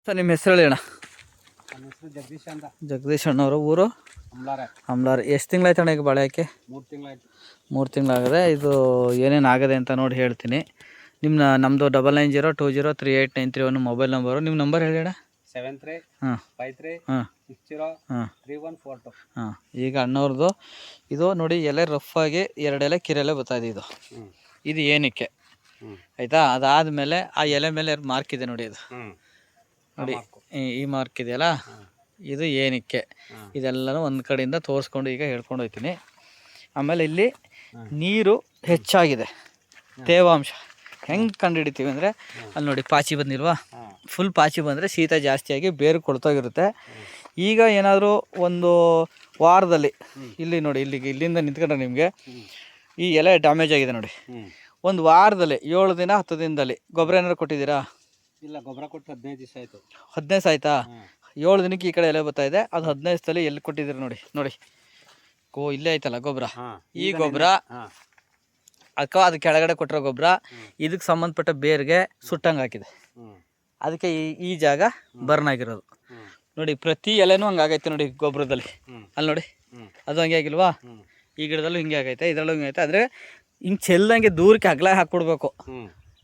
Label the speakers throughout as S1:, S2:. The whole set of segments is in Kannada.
S1: ಸರ್ ನಿಮ್ಮ ಹೆಸರು ಹೇಳಿ ಅಣ್ಣ.
S2: ನನ್ನ ಹೆಸರು ಜಗದೀಶ್ ಅಂತ.
S1: ಜಗದೀಶ್ ಅಣ್ಣವರು ಊರು
S2: ಅಮ್ಲಾರೆ.
S1: ಅಮ್ಲಾರ್. ಎಷ್ಟು ತಿಂಗಳಾಯ್ತು ಅಣ್ಣ ಈಗ ಬಾಳೆ ಹಾಕಿ?
S2: 3 ತಿಂಗಳಾಯ್ತು.
S1: 3 ತಿಂಗಳಾಗದೆ. ಇದು ಏನೇನು ಆಗದೆ ಅಂತ ನೋಡಿ ಹೇಳ್ತೀನಿ. ನಮ್ಮದು 9902038931 ಮೊಬೈಲ್ ನಂಬರು. ನಿಮ್ಮ ನಂಬರ್ ಹೇಳಿ ಅಣ್ಣ.
S2: 7353603142.
S1: ಹಾಂ. ಈಗ ಅಣ್ಣವ್ರದ್ದು ಇದು ನೋಡಿ, ಎಲೆ ರಫ್ ಆಗಿ 2 ಎಲೆ ಕಿರೆಲೆ ಬರ್ತಾಯಿದೆ. ಇದು ಏನಕ್ಕೆ ಆಯಿತಾ? ಅದಾದಮೇಲೆ ಆ ಎಲೆ ಮೇಲೆ ಮಾರ್ಕ್ ಇದೆ ನೋಡಿ, ಅದು ನೋಡಿ, ಈ ಮಾರ್ಕ್ ಇದೆಯಲ್ಲ, ಇದು ಏನಕ್ಕೆ. ಇದೆಲ್ಲನೂ ಒಂದು ಕಡೆಯಿಂದ ತೋರಿಸ್ಕೊಂಡು ಈಗ ಹೇಳ್ಕೊಂಡು ಹೋಗ್ತೀನಿ. ಆಮೇಲೆ ಇಲ್ಲಿ ನೀರು ಹೆಚ್ಚಾಗಿದೆ, ತೇವಾಂಶ ಹೆಂಗೆ ಕಂಡುಹಿಡಿತೀವಿ ಅಂದರೆ, ಅಲ್ಲಿ ನೋಡಿ ಪಾಚಿ ಬಂದಿಲ್ವಾ? ಫುಲ್ ಪಾಚಿ ಬಂದರೆ ಶೀತ ಜಾಸ್ತಿಯಾಗಿ ಬೇರು ಕೊಳ್ತೋಗಿರುತ್ತೆ. ಈಗ ಏನಾದರೂ ಒಂದು ವಾರದಲ್ಲಿ ಇಲ್ಲಿ ನೋಡಿ, ಇಲ್ಲಿಂದ ನಿಂತ್ಕೊಂಡ್ರೆ ನಿಮಗೆ ಈ ಎಲೆ ಡ್ಯಾಮೇಜ್ ಆಗಿದೆ ನೋಡಿ. ಒಂದು ವಾರದಲ್ಲಿ 7 ದಿನ 10 ದಿನದಲ್ಲಿ ಗೊಬ್ಬರ ಏನಾದ್ರು ಕೊಟ್ಟಿದ್ದೀರಾ?
S2: ಇಲ್ಲ, ಗೊಬ್ಬರ ಕೊಟ್ಟು 15 ದಿವಸ ಆಯಿತು.
S1: 15 ದಿವಸ ಆಯಿತಾ? 7 ದಿನಕ್ಕೆ ಈ ಕಡೆ ಎಲೆ ಬರ್ತಾ ಇದೆ. ಅದು 15 ದಿವಸದಲ್ಲಿ ಎಲ್ಲಿ ಕೊಟ್ಟಿದ್ದೀರಿ ನೋಡಿ. ಇಲ್ಲೇ ಆಯ್ತಲ್ಲ ಗೊಬ್ಬರ. ಈ ಗೊಬ್ಬರ ಅದು ಕೆಳಗಡೆ ಕೊಟ್ಟಿರೋ ಗೊಬ್ಬರ ಇದಕ್ಕೆ ಸಂಬಂಧಪಟ್ಟ ಬೇರ್ಗೆ ಸುಟ್ಟಂಗೆ ಹಾಕಿದೆ. ಅದಕ್ಕೆ ಈ ಜಾಗ ಬರ್ನ್ ಆಗಿರೋದು ನೋಡಿ. ಪ್ರತಿ ಎಲೆನೂ ಹಂಗೆ ಆಗೈತೆ ನೋಡಿ ಗೊಬ್ಬರದಲ್ಲಿ. ಅಲ್ಲಿ ನೋಡಿ, ಅದು ಹಂಗೆ ಆಗಿಲ್ವಾ? ಈ ಗಿಡದಲ್ಲೂ ಹಿಂಗೆ ಆಗೈತೆ, ಇದರಲ್ಲೂ ಹಿಂಗೆ ಐತೆ. ಆದರೆ ಹಿಂಗೆ ಚೆಲ್ಲಂಗೆ ದೂರಕ್ಕೆ ಅಗಲ ಹಾಕ್ಕೊಡ್ಬೇಕು.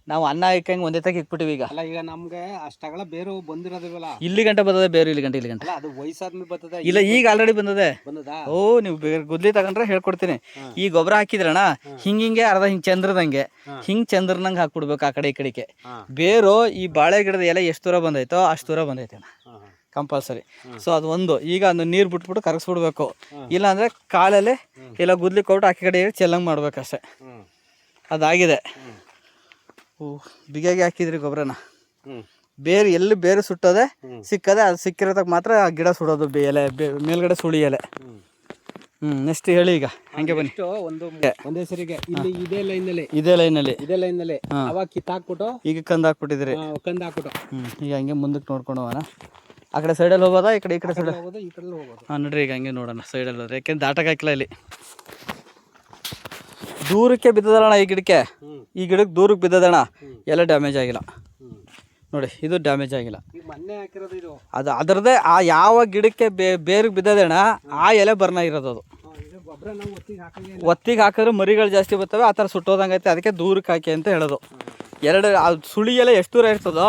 S1: ನಾವು ಅನ್ನ ಇಕ್ಕಂಗೆ ಒಂದೇ ತಕ್ಕ ಇಕ್ಬಿಟ್ಟಿವಿ.
S2: ಈಗ ನಮ್ಗೆ ಅಷ್ಟಗಳ ಬೇರು ಬಂದಿರೋದಿಲ್ವಲ್ಲ, ಇಲ್ಲಿ
S1: ಗಂಟೆ ಬರ್ತದೆ ಬೇರು. ಇಲ್ಲಿ ಗಂಟೆ
S2: ಅದು ವಯಸ್ಸಾದ್ಮೇಲೆ ಬರ್ತದೆ.
S1: ಇಲ್ಲ, ಈಗ ಆಲ್ರೆಡಿ ಬಂದದೆ.
S2: ಓ,
S1: ನೀವು ಗುದ್ಲಿ ತಗೊಂಡ್ರೆ ಹೇಳ್ಕೊಡ್ತೀನಿ. ಈ ಗೊಬ್ಬರ ಹಾಕಿದ್ರಣ ಹಿಂಗೆ ಅರ್ಧ ಹಿಂಗೆ ಚಂದ್ರದಂಗೆ ಚಂದ್ರನಂಗೆ ಹಾಕ್ಬಿಡ್ಬೇಕು ಆ ಕಡೆ ಈ ಕಡೆಗೆ. ಬೇರು ಈ ಬಾಳೆ ಗಿಡದ ಎಲೆ ಎಷ್ಟು ದೂರ ಬಂದೈತೋ ಅಷ್ಟು ದೂರ ಬಂದೈತೆ ಕಂಪಲ್ಸರಿ. ಸೊ ಅದು ಒಂದು. ಈಗ ಅದು ನೀರು ಬಿಟ್ಬಿಟ್ಟು ಕರಗಿಸ್ಬಿಡ್ಬೇಕು. ಇಲ್ಲಾಂದರೆ ಕಾಲಲ್ಲಿ ಇಲ್ಲ ಗುದ್ಲಿ ಕೊಟ್ಟು ಆಕೆ ಕಡೆ ಚೆಲ್ಲಂಗೆ ಮಾಡ್ಬೇಕಷ್ಟೆ. ಅದಾಗಿದೆ. ಬಿಗಿಯಾಗಿ ಹಾಕಿದ್ರಿ ಗೊಬ್ಬರನ. ಎಲ್ಲಿ ಬೇರೆ ಸುಟ್ಟೋದೆ ಸಿಕ್ಕದೆ, ಅದು ಸಿಕ್ಕಿರೋದಕ್ಕೆ ಮಾತ್ರ ಆ ಗಿಡ ಸುಡೋದು. ಎಲೆ ಮೇಲ್ಗಡೆ ಸುಳಿ ಎಲೆ. ನೆಕ್ಸ್ಟ್ ಹೇಳಿ. ಈಗ ಹಂಗೆ ಬನ್ನಿ.
S2: ಒಂದೇ ಸರಿಗೆ ಇಲ್ಲಿ ಇದೇ ಲೈನಲ್ಲಿ ಅವಾಗ ಕಿತ್ತಾಕ್ಬಿಟ್ಟು
S1: ಈಗ ಕಂದು ಹಾಕ್ಬಿಟ್ಟಿದ್ರಿ.
S2: ಹಾಕ್ಬಿಟ್ಟು
S1: ಈಗ ಹಂಗೆ ಮುಂದಕ್ಕೆ ನೋಡ್ಕೊಂಡು ಹೋಗೋಣ. ಆ ಕಡೆ ಸೈಡಲ್ಲಿ ಹೋಗೋದಾ? ಈ ಕಡೆ ಸೈಡ್
S2: ಹೋಗೋದು, ಈ ಕಡೆ ಹೋಗೋದು.
S1: ಹಾಂ, ನೋಡ್ರಿ ಈಗ ಹಂಗೆ ನೋಡೋಣ ಸೈಡಲ್ಲಿ ಹೋದ್ರೆ. ಯಾಕೆಂದ್ರೆ ದಾಟಕ್ಕೆ ಹಾಕಿಲ್ಲ. ಇಲ್ಲಿ ದೂರಕ್ಕೆ ಬಿದ್ದದಣ್ಣ ಈ ಗಿಡಕ್ಕೆ ದೂರಕ್ಕೆ ಬಿದ್ದದಣ್ಣ. ಎಲ್ಲ ಡ್ಯಾಮೇಜ್ ಆಗಿಲ್ಲ ನೋಡಿ, ಇದು ಡ್ಯಾಮೇಜ್ ಆಗಿಲ್ಲ. ಅದು ಅದರದ್ದೇ ಆ ಯಾವ ಗಿಡಕ್ಕೆ ಬೇರಿಗೆ ಬಿದ್ದದಣ್ಣ ಆ ಎಲೆ ಬರ್ನ ಇರೋದು. ಅದು ಒತ್ತಿಗೆ ಹಾಕಿದ್ರೆ ಮರಿಗಳು ಜಾಸ್ತಿ ಬರ್ತವೆ, ಆ ಥರ ಸುಟ್ಟೋದಂಗೈತೆ. ಅದಕ್ಕೆ ದೂರಕ್ಕೆ ಹಾಕಿ ಅಂತ ಹೇಳೋದು. ಸುಳಿ ಎಲೆ ಎಷ್ಟು ದೂರ ಇರ್ತದೋ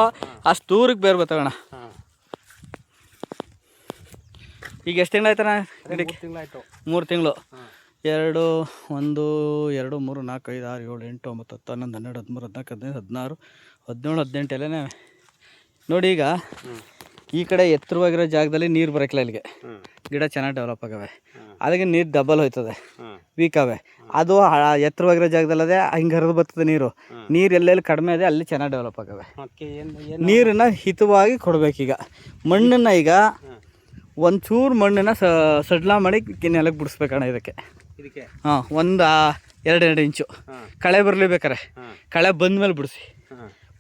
S1: ಅಷ್ಟು ದೂರಕ್ಕೆ ಬೇರೆ ಬರ್ತವಣ್ಣ. ಈಗ ಎಷ್ಟು ತಿಂಗಳಾಯ್ತಣ್ಣ ಗಿಡಕ್ಕೆ? 3 ತಿಂಗಳು. 2 1 2 3 4 5 6 7 8 9 10 11 12 13 14 15 16 17 18 ಎಲೆನೇ ನೋಡಿ. ಈಗ ಈ ಕಡೆ ಎತ್ತರವಾಗಿರೋ ಜಾಗದಲ್ಲಿ ನೀರು ಬರೋಕ್ಕಿಲ್ಲ. ಇಲ್ಲಿಗೆ ಗಿಡ ಚೆನ್ನಾಗಿ ಡೆವಲಪ್ ಆಗವೆ. ಅದಕ್ಕೆ ನೀರು ಡಬಲ್ ಹೋಯ್ತದೆ, ವೀಕ್ ಅವೆ. ಅದು ಎತ್ತರವಾಗಿರೋ ಜಾಗದಲ್ಲದೆ ಹಿಂಗೆ ಹರಿದು ಬರ್ತದೆ ನೀರು. ಎಲ್ಲೆಲ್ಲಿ ಕಡಿಮೆ ಇದೆ ಅಲ್ಲಿ ಚೆನ್ನಾಗಿ ಡೆವಲಪ್ ಆಗವೆ. ನೀರನ್ನು ಹಿತವಾಗಿ ಕೊಡಬೇಕೀಗ. ಮಣ್ಣನ್ನು ಈಗ ಒಂಚೂರು ಮಣ್ಣನ್ನು ಸಡ್ಲ ಮಾಡಿ ನೆಲಕ್ಕೆ ಬಿಡಿಸ್ಬೇಕಣ್ಣ ಇದಕ್ಕೆ. ಹಾಂ, 1-2 ಇಂಚು ಕಳೆ ಬರಲಿ ಬೇಕಾರೆ. ಕಳೆ ಬಂದಮೇಲೆ ಬಿಡಿಸಿ.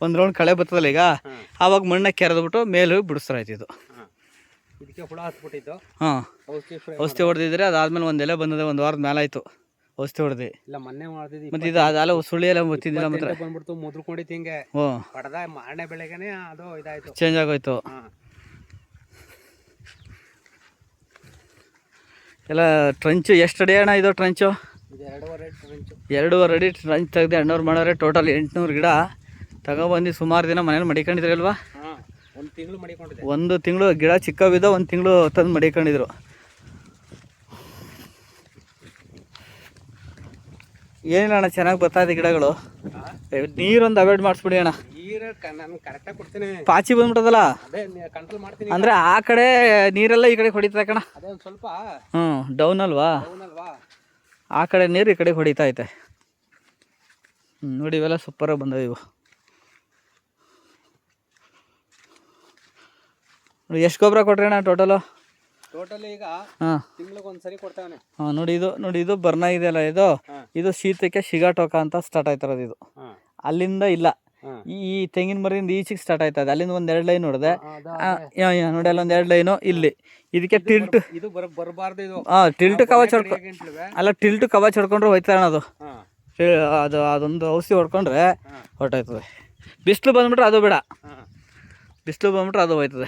S1: 1 ರೌಂಡ್ ಕಳೆ ಬರ್ತದಲ್ಲ ಈಗ, ಆವಾಗ ಮಣ್ಣನ್ನು ಕೆರೆದ್ಬಿಟ್ಟು ಮೇಲೆ ಬಿಡಿಸ್ತಾರಾಯ್ತು. ಇದು ಹಾಂ, ಔಷಧಿ ಹೊಡೆದಿದ್ರೆ ಅದಾದ್ಮೇಲೆ 1 ಎಲೆ ಬಂದಿದೆ. 1 ವಾರದ ಮೇಲೆ ಆಯಿತು ಔಷಧಿ ಹೊಡೆದು. ಮತ್ತೆ ಇದು ಅದೆಲ್ಲ ಸುಳಿ ಎಲ್ಲ ಗೊತ್ತಿದ್ದಿಲ್ಲ. ಮಾತ್ರ ಚೇಂಜ್ ಆಗೋಯ್ತು ಎಲ್ಲ. ಟ್ರಂಚು ಎಷ್ಟು ಅಡಿ ಅಣ್ಣ ಇದು? ಟ್ರಂಚು 2.5 ಅಡಿ ಟ್ರಂಚ್ ತೆಗೆದು 800 ಮಾಡೋರೆ. ಟೋಟಲ್ 800 ಗಿಡ ತಗೊಬಂದು ಸುಮಾರು ದಿನ ಮನೇಲಿ ಮಡಿಕೊಂಡಿದ್ರಿ ಅಲ್ವಾ? 1 ತಿಂಗಳು ಗಿಡ ಚಿಕ್ಕವಿದ್ದ 1 ತಿಂಗಳು ತಂದು ಮಡಿಕೊಂಡಿದ್ರು. ಏನಿಲ್ಲ ಅಣ್ಣ, ಚೆನ್ನಾಗಿ ಬರ್ತಾಯಿದೆ ಗಿಡಗಳು. ನೀರೊಂದು ಅವಾಯ್ಡ್ ಮಾಡಿಸ್ಬಿಡಿ ಅಣ್ಣ. ಪಾಚಿ ಬಂದ್ಬಿಟ್ಟದಲ್ಲ ಅಂದ್ರೆ ಆ ಕಡೆ ನೀರೆಲ್ಲ ಈ ಕಡೆ ಹೊಡಿತಾ ಕಣ. ಡೌನ್ ಅಲ್ವಾ? ಆ ಕಡೆ ನೀರು ಈ ಕಡೆ ಹೊಡಿತಾ ಐತೆ. ನೋಡಿ, ಇವೆಲ್ಲ ಸೂಪರಾಗಿ ಬಂದವು. ಇವು ನೋಡಿ, ಎಷ್ಟು ಗೊಬ್ಬರ ಕೊಟ್ರಿ ಅಣ್ಣ ಟೋಟಲ್
S2: ಈಗ? ತಿಂಗಳಿಗೊಂದ್ಸರಿ ಕೊಡ್ತಾನೆ.
S1: ನೋಡಿ ಇದು ಬರ್ನ ಇದೆಯಲ್ಲ, ಇದು ಶೀತಕ್ಕೆ ಶಿಗಾಟೋಕ ಅಂತ ಸ್ಟಾರ್ಟ್ ಆಯ್ತಾರದು. ಇದು ಅಲ್ಲಿಂದ ಇಲ್ಲ, ಈ ತೆಂಗಿನ ಮರದಿಂದ ಈಚೆಗೆ ಸ್ಟಾರ್ಟ್ ಆಯ್ತದೆ. ಅಲ್ಲಿಂದ 1-2 ಲೈನ್ ನೋಡಿದೆ ನೋಡಿ, ಅಲ್ಲೊಂದು 2 ಲೈನು ಇಲ್ಲಿ. ಇದಕ್ಕೆ Tilt Tilt Kavach Tilt Kavach ಹೊಡ್ಕೊಂಡ್ರೆ ಹೋಯ್ತಾರಣ. ಅದೊಂದು ಔಷಧಿ ಹೊಡ್ಕೊಂಡ್ರೆ ಹೊರಟಾಯ್ತದೆ. ಬಿಸಿಲು ಬಂದ್ಬಿಟ್ರೆ ಅದು ಬೇಡ. ಬಿಸಿಲು ಬಂದ್ಬಿಟ್ರೆ ಅದು ಹೋಯ್ತದೆ.